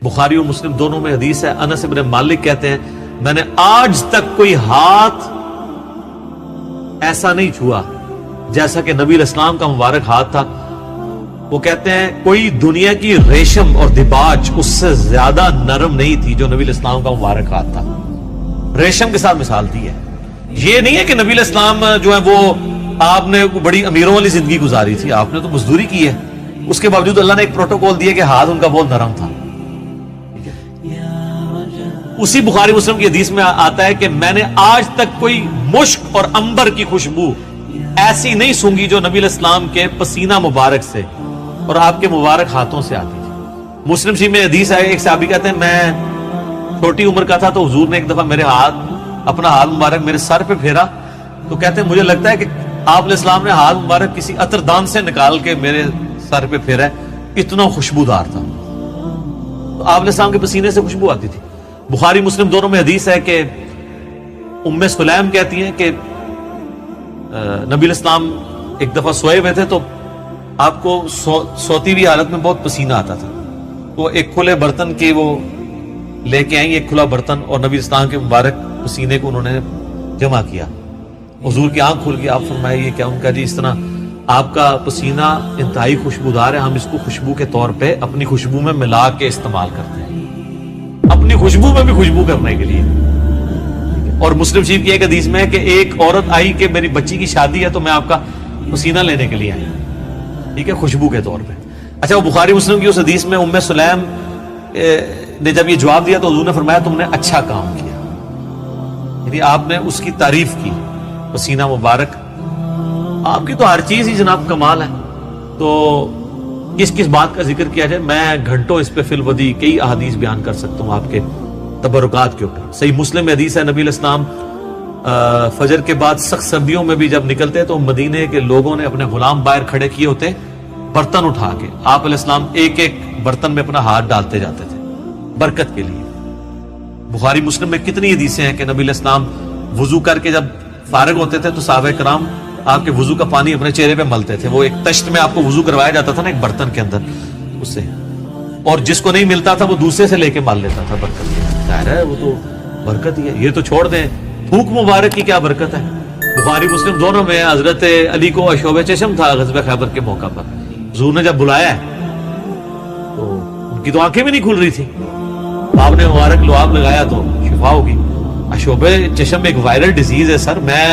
بخاری اور مسلم دونوں میں حدیث ہے، انس بن مالک کہتے ہیں میں نے آج تک کوئی ہاتھ ایسا نہیں چھوا جیسا کہ نبی علیہ السلام کا مبارک ہاتھ تھا. وہ کہتے ہیں کوئی دنیا کی ریشم اور دباج اس سے زیادہ نرم نہیں تھی جو نبی علیہ السلام کا مبارک ہاتھ تھا. ریشم کے ساتھ مثال دی ہے. یہ نہیں ہے کہ نبی علیہ السلام جو ہے وہ آپ نے بڑی امیروں والی زندگی گزاری تھی، آپ نے تو مزدوری کی ہے، اس کے باوجود اللہ نے ایک پروٹوکول دیا کہ ہاتھ ان کا بہت نرم تھا. اسی بخاری مسلم کی حدیث میں آتا ہے کہ میں نے آج تک کوئی مشک اور عنبر کی خوشبو ایسی نہیں سونگی جو نبی علیہ السلام کے پسینہ مبارک سے اور آپ کے مبارک ہاتھوں سے آتی تھی. مسلم شریف میں حدیث ہے، ایک صحابی کہتے ہیں میں چھوٹی عمر کا تھا تو حضور نے ایک دفعہ میرے اپنا ہاتھ مبارک میرے سر پہ پھیرا تو کہتے ہیں مجھے لگتا ہے کہ آپ علیہ السلام نے ہاتھ مبارک کسی عطردان سے نکال کے میرے سر پہ پھیرا ہے، اتنا خوشبودار تھا. تو آپ علیہ السلام کے پسینے سے خوشبو آتی تھی. بخاری مسلم دونوں میں حدیث ہے کہ ام سلیم کہتی ہیں کہ نبی علیہ السلام ایک دفعہ سوئے ہوئے تھے تو آپ کو سوتی ہوئی حالت میں بہت پسینہ آتا تھا. تو ایک کھلے برتن کے وہ لے کے آئیں، ایک کھلا برتن، اور نبی اسلام کے مبارک پسینے کو انہوں نے جمع کیا. حضور کی آنکھ کھل گئی، آپ فرمائے یہ کیا؟ ان کا جی اس طرح آپ کا پسینہ انتہائی خوشبودار ہے، ہم اس کو خوشبو کے طور پہ اپنی خوشبو میں ملا کے استعمال کرتے ہیں، اپنی خوشبو میں بھی خوشبو کرنے کے لیے. اور مسلم شریف کی ایک حدیث میں ہے کہ ایک عورت آئی کہ میری بچی کی شادی ہے تو میں آپ کا پسینہ لینے کے لیے آئی، ٹھیک ہے، خوشبو کے طور پہ. اچھا، وہ بخاری مسلم کی اس حدیث میں ام سلیم نے جب یہ جواب دیا تو حضور نے فرمایا تم نے اچھا کام کیا، یعنی آپ نے اس کی تعریف کی. پسینہ مبارک آپ کی تو ہر چیز ہی جناب کمال ہے، تو کس بات کا ذکر کیا جائے؟ میں گھنٹوں اس پہ فی الودی کئی احادیث بیان کر سکتا ہوں آپ کے تبرکات کے اوپر. صحیح مسلم میں حدیث ہے نبی علیہ السلام فجر کے بعد سخت سردیوں میں بھی جب نکلتے تو مدینے کے لوگوں نے اپنے غلام باہر کھڑے کیے ہوتے برتن اٹھا کے، آپ علیہ السلام ایک ایک برتن میں اپنا ہاتھ ڈالتے جاتے تھے برکت کے لیے. بخاری مسلم میں کتنی حدیثیں ہیں کہ نبی علیہ السلام وضو کر کے جب فارغ ہوتے تھے تو صحابہ کرام آپ کے وضو کا پانی اپنے چہرے پہ ملتے تھے. وہ ایک تشت میں آپ کو وضو کروایا جاتا تھا نا ایک برتن کے اندر، اس سے، اور جس کو نہیں ملتا تھا وہ دوسرے سے لے کے مال لیتا تھا برکت. ظاہر ہے وہ تو برکت ہی ہے. یہ تو چھوڑ دیں تھوک مبارک کی کیا برکت ہے. بخاری مسلم دونوں میں حضرت علی کو عشوب چشم تھا غزوہ خیبر کے موقع پر. حضور نے جب بلایا ہے تو ان کی تو آنکھیں بھی نہیں کھل رہی تھی، آپ نے مبارک لعاب لگایا تو شفا ہوگی. عشوب چشم ایک وائرل ڈیزیز ہے سر، میں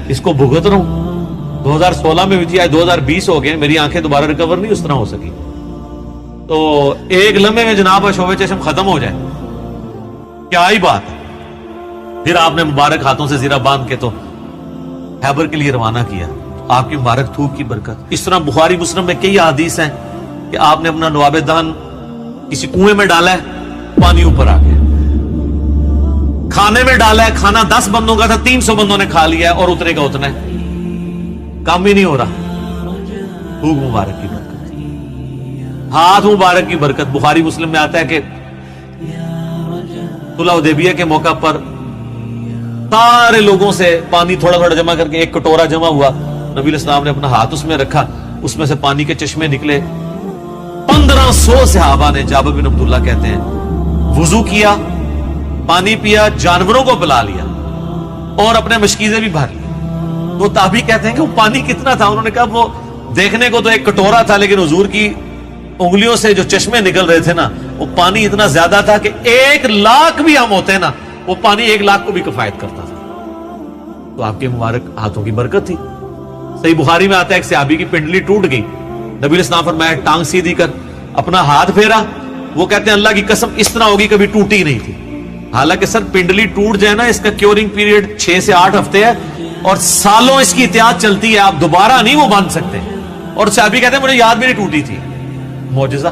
اس کو بھگت رہا ہوں. 2016 میں بھی تھی، آج 2020 ہو گئے، میری آنکھیں دوبارہ ریکور نہیں اس طرح ہو سکی. تو ایک لمحے میں جناب عشوب چشم ختم ہو جائے، کیا ہی بات ہے. پھر آپ نے مبارک ہاتھوں سے زیرہ باندھ کے تو خیبر کے لیے روانہ کیا، آپ کی مبارک تھوک کی برکت. اس طرح بخاری مسلم میں کئی حدیث ہیں کہ آپ نے اپنا نواب دان کسی کنویں میں ڈالا ہے، پانی اوپر آ گیا. کھانے میں ڈالا ہے، کھانا 10 بندوں کا تھا، 300 بندوں نے کھا لیا ہے اور اترے کا اتنا ہے، کام بھی نہیں ہو رہا. تھوک مبارک کی برکت، ہاتھ مبارک کی برکت. بخاری مسلم میں آتا ہے کہ صلح حدیبیہ کے موقع پر سارے لوگوں سے پانی تھوڑا تھوڑا جمع کر کے ایک کٹورا جمع ہوا، نبی علیہ السلام نے اپنا ہاتھ اس میں رکھا، اس میں سے پانی کے چشمے نکلے. 1500 صحابہ نے، جابر بن عبداللہ کہتے ہیں، وضو کیا، پانی پیا، جانوروں کو پلا لیا اور اپنے مشکیزیں بھی بھر لی. تو تابعی کہتے ہیں کہ وہ پانی کتنا تھا؟ انہوں نے کہا وہ دیکھنے کو تو ایک کٹورا تھا لیکن حضور کی انگلیوں سے جو چشمے نکل رہے تھے نا وہ پانی اتنا زیادہ تھا کہ 1,00,000 بھی ہم ہوتے نا وہ پانی 1,00,000 کو بھی کفایت کرتا تھا. تو آپ کے مبارک ہاتھوں کی برکت تھی. صحیح بخاری میں آتا ہے ایک صحابی کی پنڈلی ٹوٹ گئی، نبی علیہ السلام فرمایا ٹانگ سیدھی کر، اپنا ہاتھ پھیرا. وہ کہتے ہیں اللہ کی قسم اس طرح ہوگی کبھی ٹوٹی نہیں تھی. حالانکہ سر پنڈلی ٹوٹ جائے نا اس کا کیورنگ پیریڈ 6 سے 8 ہفتے ہے اور سالوں اس کی احتیاط چلتی ہے، آپ دوبارہ نہیں وہ باندھ سکتے. اور صحابی کہتے ہیں مجھے یاد بھی نہیں ٹوٹی تھی. معجزہ.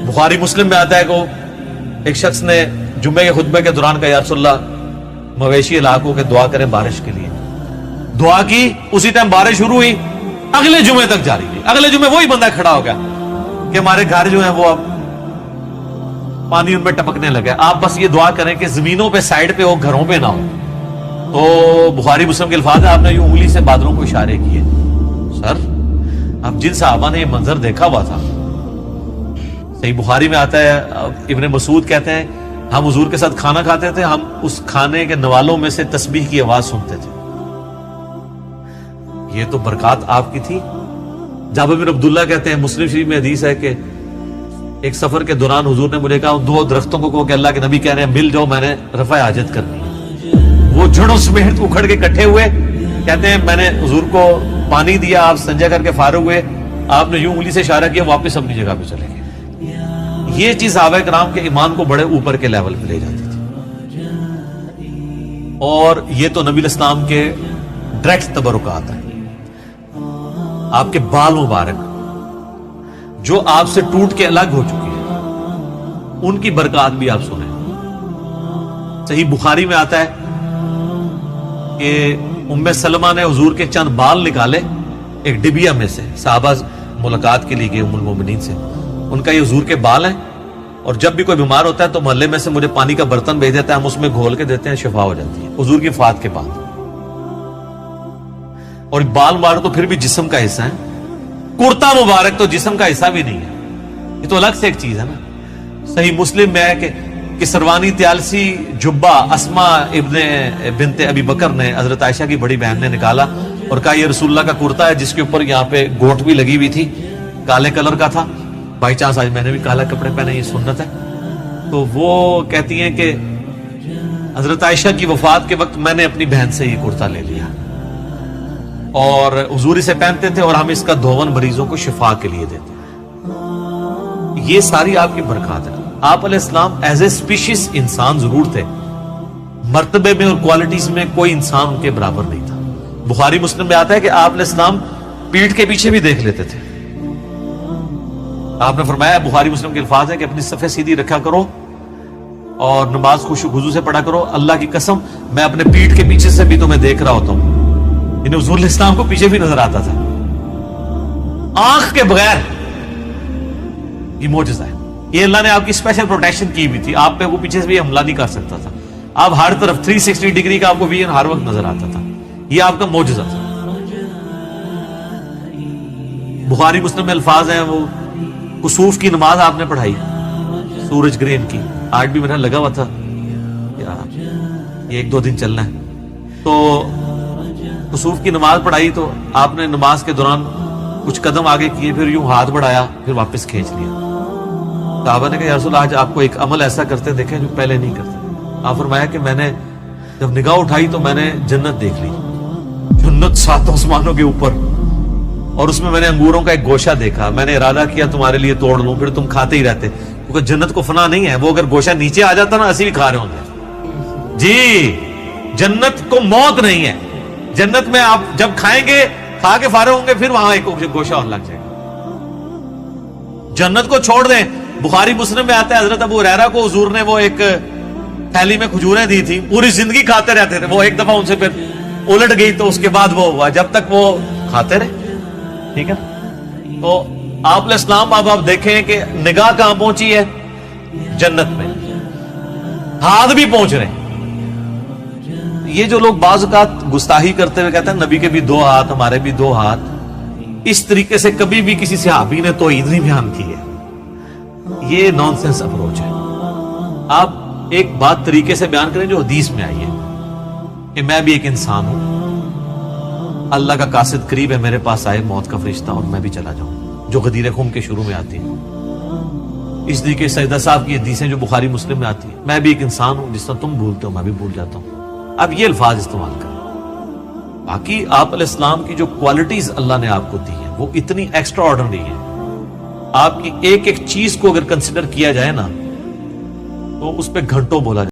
بخاری مسلم میں آتا ہے کہ ایک شخص نے جمعے کے خطبے کے دوران کہا یا رسول اللہ مویشی علاقوں کے دعا کریں بارش کے لیے. دعا کی، اسی ٹائم بارش شروع ہوئی، اگلے جمعے تک جاری رہی. اگلے جمعے وہی بندہ کھڑا ہو گیا کہ ہمارے گھر جو ہیں وہ اب پانی ان پہ ٹپکنے لگا، آپ بس یہ دعا کریں کہ زمینوں پہ سائڈ پہ ہو، گھروں پہ نہ ہو. تو بخاری مسلم کے الفاظ ہیں، آپ نے یہ انگلی سے بادلوں کو اشارے کیے. سر اب جن صحابہ نے یہ منظر دیکھا ہوا تھا صحیح بخاری میں آتا ہے، ابن مسعود کہتے ہیں ہم حضور کے ساتھ کھانا کھاتے تھے، ہم اس کھانے کے نوالوں میں سے تسبیح کی آواز سنتے تھے. یہ تو برکات آپ کی تھی. جابر بن عبداللہ کہتے ہیں، مسلم شریف میں حدیث ہے کہ ایک سفر کے دوران حضور نے مجھے کہا 2 درختوں کو کہو کہ اللہ کے نبی کہہ رہے ہیں مل جاؤ، میں نے رفع حاجت کرنی ہے. وہ جڑوں سمیت اکھڑ کے اکٹھے ہوئے. کہتے ہیں میں نے حضور کو پانی دیا، آپ سنجا کر کے فارغ ہوئے، آپ نے یوں انگلی سے اشارہ کیا، واپس اپنی جگہ پہ چلے گئے. یہ چیز صحابہ کرام کے ایمان کو بڑے اوپر کے لیول پہ لے جاتی تھی. اور یہ تو نبی الاسلام کے ڈائریکٹ تبرکات ہیں. آپ کے بال مبارک جو آپ سے ٹوٹ کے الگ ہو چکی ہیں، ان کی برکات بھی آپ سنیں. صحیح بخاری میں آتا ہے کہ ام سلمہ نے حضور کے چند بال نکالے ایک ڈبیا میں سے. صحابہ ملاقات کے لیے گئے ام المومنین سے، ان کا یہ حضور کے بال ہیں، اور جب بھی کوئی بیمار ہوتا ہے تو محلے میں سے مجھے پانی کا برتن بھیج دیتا ہے، ہم اس میں گھول کے دیتے ہیں، شفا ہو جاتی ہے حضور کی وفات کے بعد. اور بال مبارک تو پھر بھی جسم کا حصہ ہے، کرتا مبارک تو جسم کا حصہ بھی نہیں ہے، یہ تو الگ سے ایک چیز ہے نا. صحیح مسلم میں ہے کہ سروانی تیالسی جبہ اسما ابن بنت ابی بکر نے حضرت عائشہ کی بڑی بہن نے نکالا اور کہا یہ رسول اللہ کا کرتا ہے، جس کے اوپر یہاں پہ گوٹ بھی لگی ہوئی تھی، کالے کلر کا تھا. بائی چانس آج میں نے بھی کالا کپڑے پہنے، یہ سنت ہے. تو وہ کہتی ہیں کہ حضرت عائشہ کی وفات کے وقت میں نے اپنی بہن سے یہ کرتا لے لیا اور حضور اسے پہنتے تھے، اور ہم اس کا دھون مریضوں کو شفا کے لیے دیتے ہیں. یہ ساری آپ کی برکات ہے. آپ علیہ السلام ایز اے اسپیشیز انسان ضرور تھے، مرتبے میں اور کوالٹیز میں کوئی انسان ان کے برابر نہیں تھا. بخاری مسلم میں آتا ہے کہ آپ علیہ السلام پیٹھ کے پیچھے بھی دیکھ لیتے تھے. آپ نے فرمایا، بخاری مسلم کے الفاظ ہیں کہ اپنی صفیں سیدھی رکھا کرو اور نماز خوشو خضوع سے پڑھا کرو. اللہ کی قسم میں اپنے پیٹھ کے پیچھے سے بھی تمہیں دیکھ رہا ہوتا ہوں. انہیں حضور علیہ السلام کو پیچھے بھی نظر آتا تھا آنکھ کے بغیر. یہ معجزہ ہے. یہ اللہ نے آپ کی اسپیشل پروٹیکشن کی ہوئی تھی، آپ پہ وہ پیچھے سے بھی حملہ نہیں کر سکتا تھا. آپ ہر طرف 360 ڈگری کا آپ کو ویژن ہر وقت نظر آتا تھا. یہ آپ کا معجزہ تھا. بخاری مسلم میں الفاظ ہیں، وہ کسوف کی نماز آپ نے پڑھائی سورج گرہن کی. آج بھی میرا لگا ہوا تھا یہ 1-2 دن چلنا ہے. تو کسوف کی نماز پڑھائی تو آپ نے نماز کے دوران کچھ قدم آگے کیے، پھر یوں ہاتھ بڑھایا، پھر واپس کھینچ لیا. صحابہ نے کہا یا رسول اللہ، آج آپ کو ایک عمل ایسا کرتے دیکھیں جو پہلے نہیں کرتے. آپ فرمایا کہ میں نے جب نگاہ اٹھائی تو میں نے جنت دیکھ لی، جنت 7 آسمانوں کے اوپر، اور اس میں میں نے انگوروں کا ایک گوشہ دیکھا. میں نے ارادہ کیا تمہارے لیے توڑ لوں، پھر تم کھاتے ہی رہتے، کیونکہ جنت کو فنا نہیں ہے. وہ اگر گوشہ نیچے آ جاتا نا، اسی بھی کھا رہے ہوتے. جی جنت کو موت نہیں ہے. جنت میں آپ جب کھائیں گے، کھا کے فارغ ہوں گے، پھر وہاں ایک گوشہ اور لگ جائے گا. جنت کو چھوڑ دیں. بخاری مسلم میں آتا ہے حضرت ابو ہریرہ کو حضور نے وہ ایک تھیلی میں کھجوریں دی تھی، پوری زندگی کھاتے رہتے تھے. وہ ایک دفعہ ان سے پھر الٹ گئی تو اس کے بعد وہ ہوا، جب تک وہ کھاتے رہے. ٹھیک ہے. تو آپ علیہ السلام اب آپ دیکھیں کہ نگاہ کہاں پہنچی ہے؟ جنت میں. ہاتھ بھی پہنچ رہے ہیں. یہ جو لوگ بعض اوقات گستاخی کرتے ہوئے کہتے ہیں نبی کے بھی 2 ہاتھ، ہمارے بھی 2 ہاتھ، اس طریقے سے کبھی بھی کسی صحابی نے توحید نہیں بیان کی ہے. یہ نان سینس اپروچ ہے. آپ ایک بات طریقے سے بیان کریں جو حدیث میں آئی ہے کہ میں بھی ایک انسان ہوں، اللہ کا قاصد قریب ہے، میرے پاس آئے موت کا فرشتہ اور میں بھی چلا جاؤں، جو غدیر خم کے شروع میں آتی ہے. اس طریقے سیدہ صاحب کی حدیثیں جو بخاری مسلم میں آتی ہے، میں بھی ایک انسان ہوں، جس طرح تم بھولتے ہو میں بھی بھول جاتا ہوں. اب یہ الفاظ استعمال کریں. باقی آپ علیہ السلام کی جو کوالٹیز اللہ نے آپ کو دی ہیں وہ اتنی ایکسٹرا آرڈنری ہیں. آپ کی ایک ایک چیز کو اگر کنسیڈر کیا جائے نا تو اس پہ گھنٹوں بولا جائے.